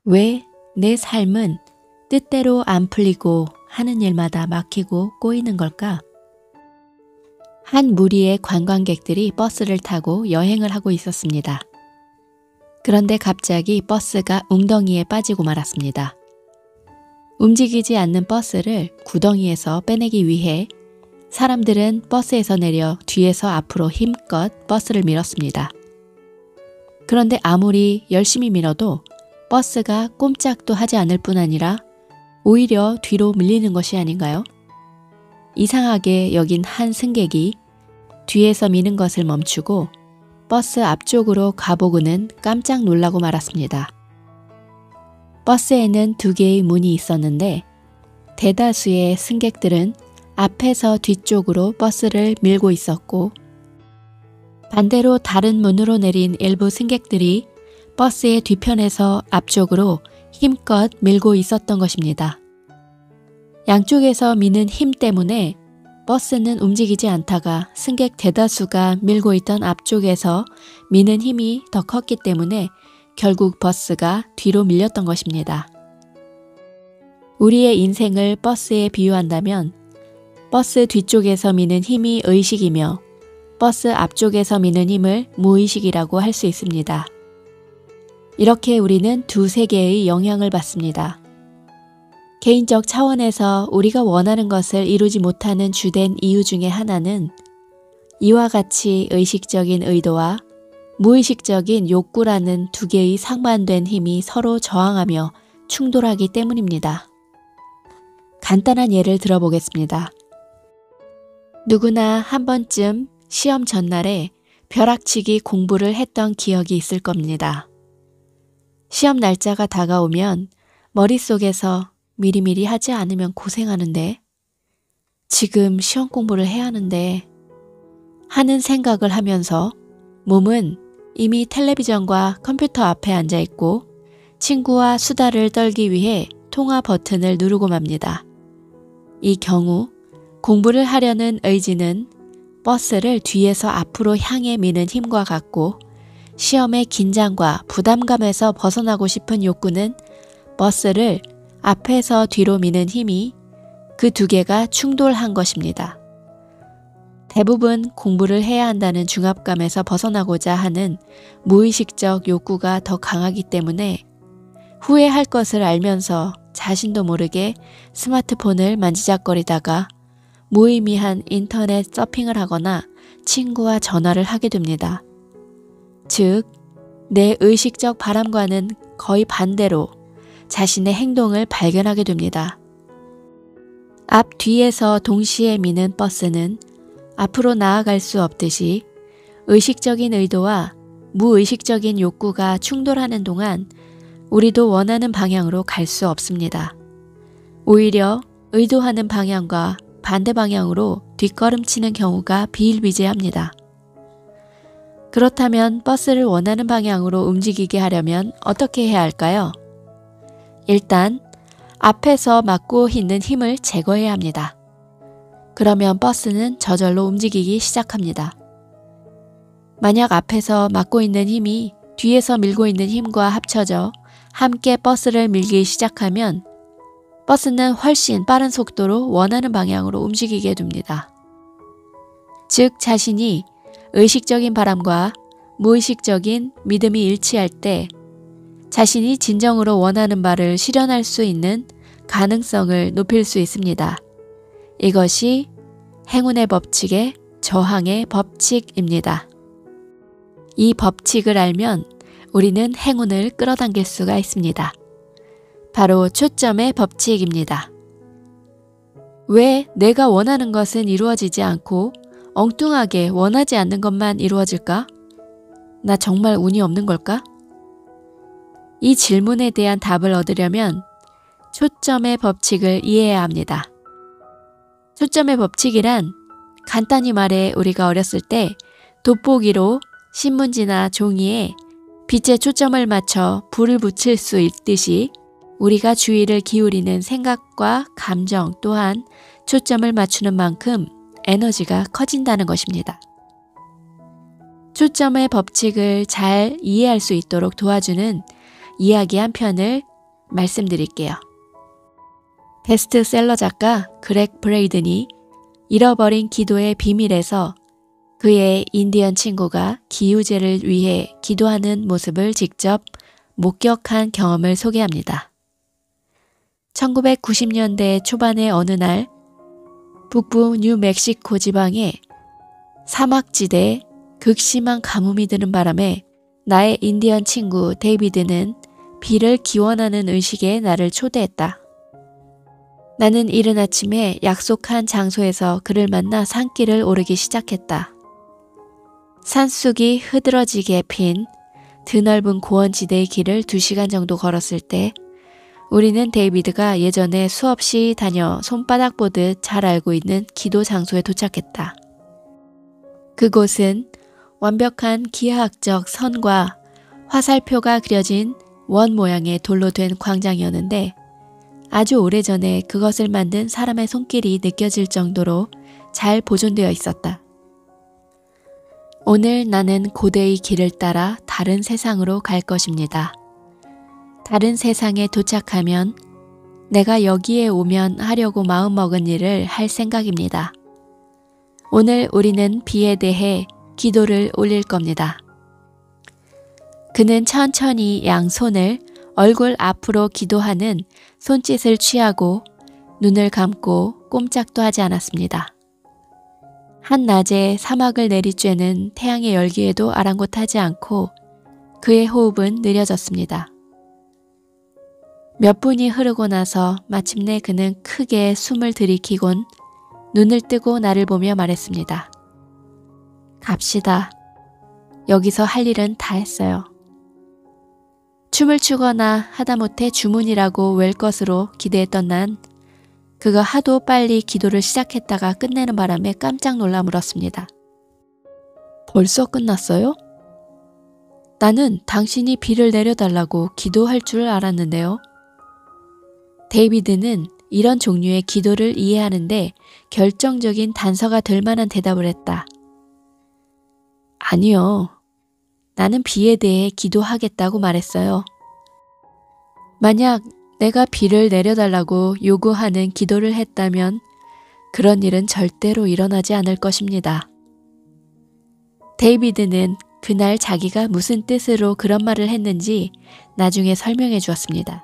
왜 내 삶은 뜻대로 안 풀리고 하는 일마다 막히고 꼬이는 걸까? 한 무리의 관광객들이 버스를 타고 여행을 하고 있었습니다. 그런데 갑자기 버스가 웅덩이에 빠지고 말았습니다. 움직이지 않는 버스를 구덩이에서 빼내기 위해 사람들은 버스에서 내려 뒤에서 앞으로 힘껏 버스를 밀었습니다. 그런데 아무리 열심히 밀어도 버스가 꼼짝도 하지 않을 뿐 아니라 오히려 뒤로 밀리는 것이 아닌가요? 이상하게 여긴 한 승객이 뒤에서 미는 것을 멈추고 버스 앞쪽으로 가보고는 깜짝 놀라고 말았습니다. 버스에는 2개의 문이 있었는데 대다수의 승객들은 앞에서 뒤쪽으로 버스를 밀고 있었고 반대로 다른 문으로 내린 일부 승객들이 버스의 뒤편에서 앞쪽으로 힘껏 밀고 있었던 것입니다. 양쪽에서 미는 힘 때문에 버스는 움직이지 않다가 승객 대다수가 밀고 있던 앞쪽에서 미는 힘이 더 컸기 때문에 결국 버스가 뒤로 밀렸던 것입니다. 우리의 인생을 버스에 비유한다면 버스 뒤쪽에서 미는 힘이 의식이며 버스 앞쪽에서 미는 힘을 무의식이라고 할 수 있습니다. 이렇게 우리는 두 세계의 영향을 받습니다. 개인적 차원에서 우리가 원하는 것을 이루지 못하는 주된 이유 중에 하나는 이와 같이 의식적인 의도와 무의식적인 욕구라는 2개의 상반된 힘이 서로 저항하며 충돌하기 때문입니다. 간단한 예를 들어보겠습니다. 누구나 한 번쯤 시험 전날에 벼락치기 공부를 했던 기억이 있을 겁니다. 시험 날짜가 다가오면 머릿속에서 미리미리 하지 않으면 고생하는데, 지금 시험 공부를 해야 하는데 하는 생각을 하면서 몸은 이미 텔레비전과 컴퓨터 앞에 앉아있고 친구와 수다를 떨기 위해 통화 버튼을 누르고 맙니다. 이 경우 공부를 하려는 의지는 버스를 뒤에서 앞으로 향해 미는 힘과 같고 시험의 긴장과 부담감에서 벗어나고 싶은 욕구는 버스를 앞에서 뒤로 미는 힘이 그 2개가 충돌한 것입니다. 대부분 공부를 해야 한다는 중압감에서 벗어나고자 하는 무의식적 욕구가 더 강하기 때문에 후회할 것을 알면서 자신도 모르게 스마트폰을 만지작거리다가 무의미한 인터넷 서핑을 하거나 친구와 전화를 하게 됩니다. 즉, 내 의식적 바람과는 거의 반대로 자신의 행동을 발견하게 됩니다. 앞 뒤에서 동시에 미는 버스는 앞으로 나아갈 수 없듯이 의식적인 의도와 무의식적인 욕구가 충돌하는 동안 우리도 원하는 방향으로 갈 수 없습니다. 오히려 의도하는 방향과 반대 방향으로 뒷걸음치는 경우가 비일비재합니다. 그렇다면 버스를 원하는 방향으로 움직이게 하려면 어떻게 해야 할까요? 일단 앞에서 막고 있는 힘을 제거해야 합니다. 그러면 버스는 저절로 움직이기 시작합니다. 만약 앞에서 막고 있는 힘이 뒤에서 밀고 있는 힘과 합쳐져 함께 버스를 밀기 시작하면 버스는 훨씬 빠른 속도로 원하는 방향으로 움직이게 됩니다. 즉, 자신이 의식적인 바람과 무의식적인 믿음이 일치할 때 자신이 진정으로 원하는 바를 실현할 수 있는 가능성을 높일 수 있습니다. 이것이 행운의 법칙의 저항의 법칙입니다. 이 법칙을 알면 우리는 행운을 끌어당길 수가 있습니다. 바로 초점의 법칙입니다. 왜 내가 원하는 것은 이루어지지 않고 엉뚱하게 원하지 않는 것만 이루어질까? 나 정말 운이 없는 걸까? 이 질문에 대한 답을 얻으려면 초점의 법칙을 이해해야 합니다. 초점의 법칙이란 간단히 말해 우리가 어렸을 때 돋보기로 신문지나 종이에 빛의 초점을 맞춰 불을 붙일 수 있듯이 우리가 주의를 기울이는 생각과 감정 또한 초점을 맞추는 만큼 에너지가 커진다는 것입니다. 초점의 법칙을 잘 이해할 수 있도록 도와주는 이야기 한 편을 말씀드릴게요. 베스트셀러 작가 그렉 브레이든이 잃어버린 기도의 비밀에서 그의 인디언 친구가 기우제를 위해 기도하는 모습을 직접 목격한 경험을 소개합니다. 1990년대 초반의 어느 날 북부 뉴멕시코 지방의 사막지대에 극심한 가뭄이 드는 바람에 나의 인디언 친구 데이비드는 비를 기원하는 의식에 나를 초대했다. 나는 이른 아침에 약속한 장소에서 그를 만나 산길을 오르기 시작했다. 산속이 흐드러지게 핀 드넓은 고원지대의 길을 2시간 정도 걸었을 때 우리는 데이비드가 예전에 수없이 다녀 손바닥 보듯 잘 알고 있는 기도 장소에 도착했다. 그곳은 완벽한 기하학적 선과 화살표가 그려진 원 모양의 돌로 된 광장이었는데 아주 오래전에 그것을 만든 사람의 손길이 느껴질 정도로 잘 보존되어 있었다. 오늘 나는 고대의 길을 따라 다른 세상으로 갈 것입니다. 다른 세상에 도착하면 내가 여기에 오면 하려고 마음먹은 일을 할 생각입니다. 오늘 우리는 비에 대해 기도를 올릴 겁니다. 그는 천천히 양손을 얼굴 앞으로 기도하는 손짓을 취하고 눈을 감고 꼼짝도 하지 않았습니다. 한낮에 사막을 내리쬐는 태양의 열기에도 아랑곳하지 않고 그의 호흡은 느려졌습니다. 몇 분이 흐르고 나서 마침내 그는 크게 숨을 들이키곤 눈을 뜨고 나를 보며 말했습니다. 갑시다. 여기서 할 일은 다 했어요. 춤을 추거나 하다못해 주문이라고 웰 것으로 기대했던 난 그가 하도 빨리 기도를 시작했다가 끝내는 바람에 깜짝 놀라 물었습니다. 벌써 끝났어요? 나는 당신이 비를 내려달라고 기도할 줄 알았는데요. 데이비드는 이런 종류의 기도를 이해하는데 결정적인 단서가 될 만한 대답을 했다. 아니요. 나는 비에 대해 기도하겠다고 말했어요. 만약 내가 비를 내려달라고 요구하는 기도를 했다면 그런 일은 절대로 일어나지 않을 것입니다. 데이비드는 그날 자기가 무슨 뜻으로 그런 말을 했는지 나중에 설명해 주었습니다.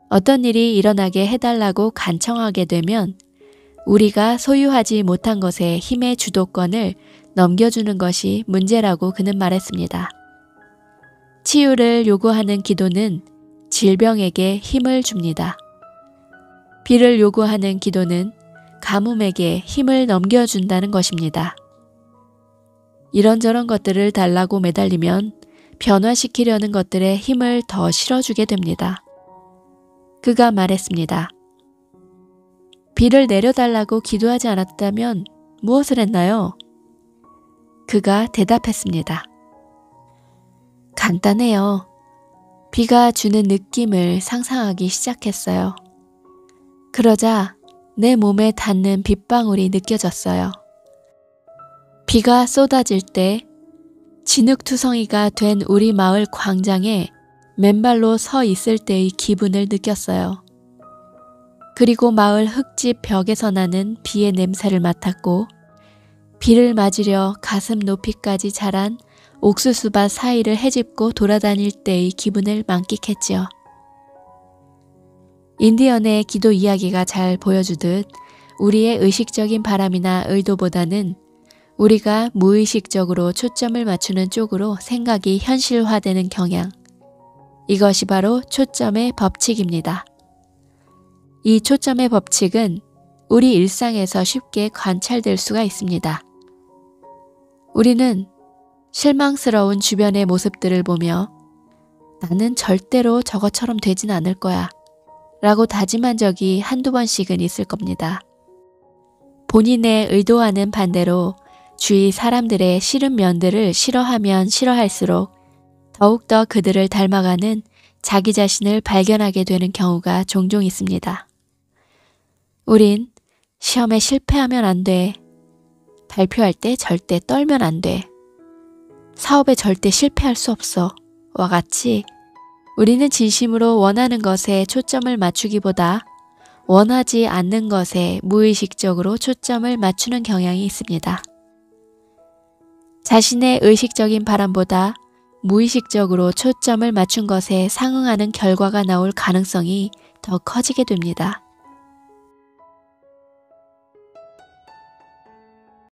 어떤 일이 일어나게 해달라고 간청하게 되면 우리가 소유하지 못한 것에 힘의 주도권을 넘겨주는 것이 문제라고 그는 말했습니다. 치유를 요구하는 기도는 질병에게 힘을 줍니다. 비를 요구하는 기도는 가뭄에게 힘을 넘겨준다는 것입니다. 이런저런 것들을 달라고 매달리면 변화시키려는 것들에 힘을 더 실어주게 됩니다. 그가 말했습니다. 비를 내려달라고 기도하지 않았다면 무엇을 했나요? 그가 대답했습니다. 간단해요. 비가 주는 느낌을 상상하기 시작했어요. 그러자 내 몸에 닿는 빗방울이 느껴졌어요. 비가 쏟아질 때 진흙투성이가 된 우리 마을 광장에 맨발로 서 있을 때의 기분을 느꼈어요. 그리고 마을 흙집 벽에서 나는 비의 냄새를 맡았고 비를 맞으려 가슴 높이까지 자란 옥수수밭 사이를 헤집고 돌아다닐 때의 기분을 만끽했지요. 인디언의 기도 이야기가 잘 보여주듯 우리의 의식적인 바람이나 의도보다는 우리가 무의식적으로 초점을 맞추는 쪽으로 생각이 현실화되는 경향. 이것이 바로 초점의 법칙입니다. 이 초점의 법칙은 우리 일상에서 쉽게 관찰될 수가 있습니다. 우리는 실망스러운 주변의 모습들을 보며 나는 절대로 저것처럼 되진 않을 거야 라고 다짐한 적이 한두 번씩은 있을 겁니다. 본인의 의도와는 반대로 주위 사람들의 싫은 면들을 싫어하면 싫어할수록 더욱더 그들을 닮아가는 자기 자신을 발견하게 되는 경우가 종종 있습니다. 우린 시험에 실패하면 안 돼. 발표할 때 절대 떨면 안 돼. 사업에 절대 실패할 수 없어. 와 같이 우리는 진심으로 원하는 것에 초점을 맞추기보다 원하지 않는 것에 무의식적으로 초점을 맞추는 경향이 있습니다. 자신의 의식적인 바람보다 무의식적으로 초점을 맞춘 것에 상응하는 결과가 나올 가능성이 더 커지게 됩니다.